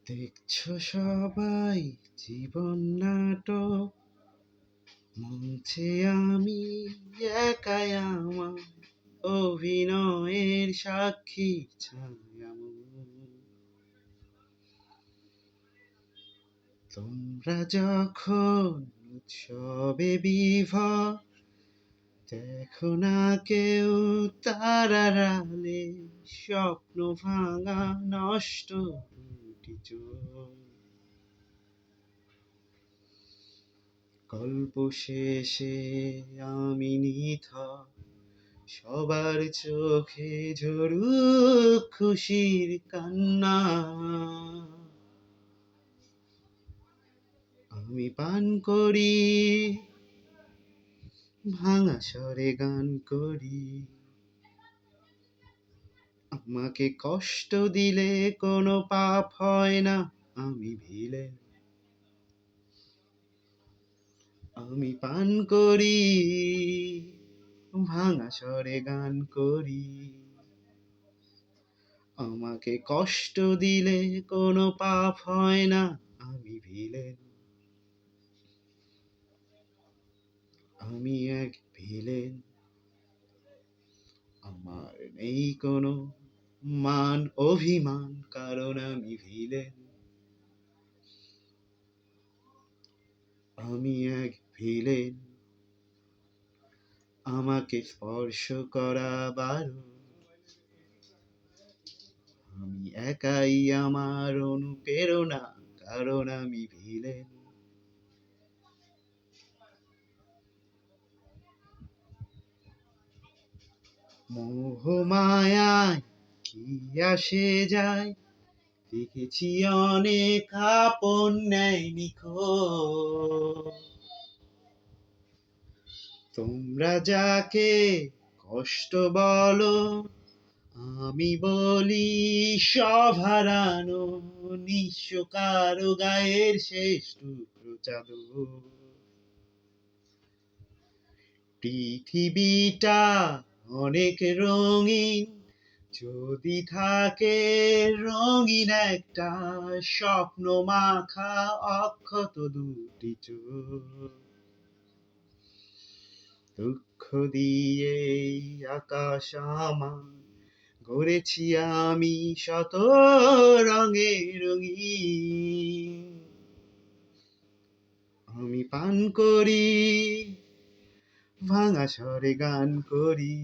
দেখছো সবাই জীবন নাটক, মঞ্চে আমি একাই আমার অভিনয়ের সাক্ষী ছায়ামূল। তোমরা যখন উৎসবে বিভোর, দেখো না কেউ তারার আলে স্বপ্ন ভাঙা নষ্ট দুটি চোখ। গল্প শেষে আমি নিথর, সবার চোখে ঝরুক খুশির কান্না। আমি পান করি, ভাঙা স্বরে গান করি। আমাকে কষ্ট দিলে কোনো পাপ হয় না, আমি ভিলেন। আমি পান করি, ভাঙা স্বরে গান করি। আমাকে কষ্ট দিলে কোনো পাপ হয় না, আমি ভিলেন। আমি এক ভিলেন, আমার নেই কোনো মান অভিমান, কারণ আমি ভিলেন। আমি এক ভিলেন, আমাকে স্পর্শ করা বারণ। আমি একাই আমার অনুপ্রেরণা, কারণ আমি ভিলেন। মোহ মায়ায় কি আসে যায়, দেখেছি অনেক আপন নেয় নিখোঁজ। তোমরা যাকে কষ্ট বলো, আমি বলি সব হারানো নিঃস্ব কারো গায়ের শেষ টুকরো চাদর। পৃথিবীটা অনেক রঙিন, যদি থাকে রঙিন একটা স্বপ্ন মাখা অক্ষত দুটি চোখ। দুঃখ দিয়ে আকাশ আমার গড়েছি আমি শত রঙে রঙিন। আমি পান করি, ভাঙা স্বরে গান করি।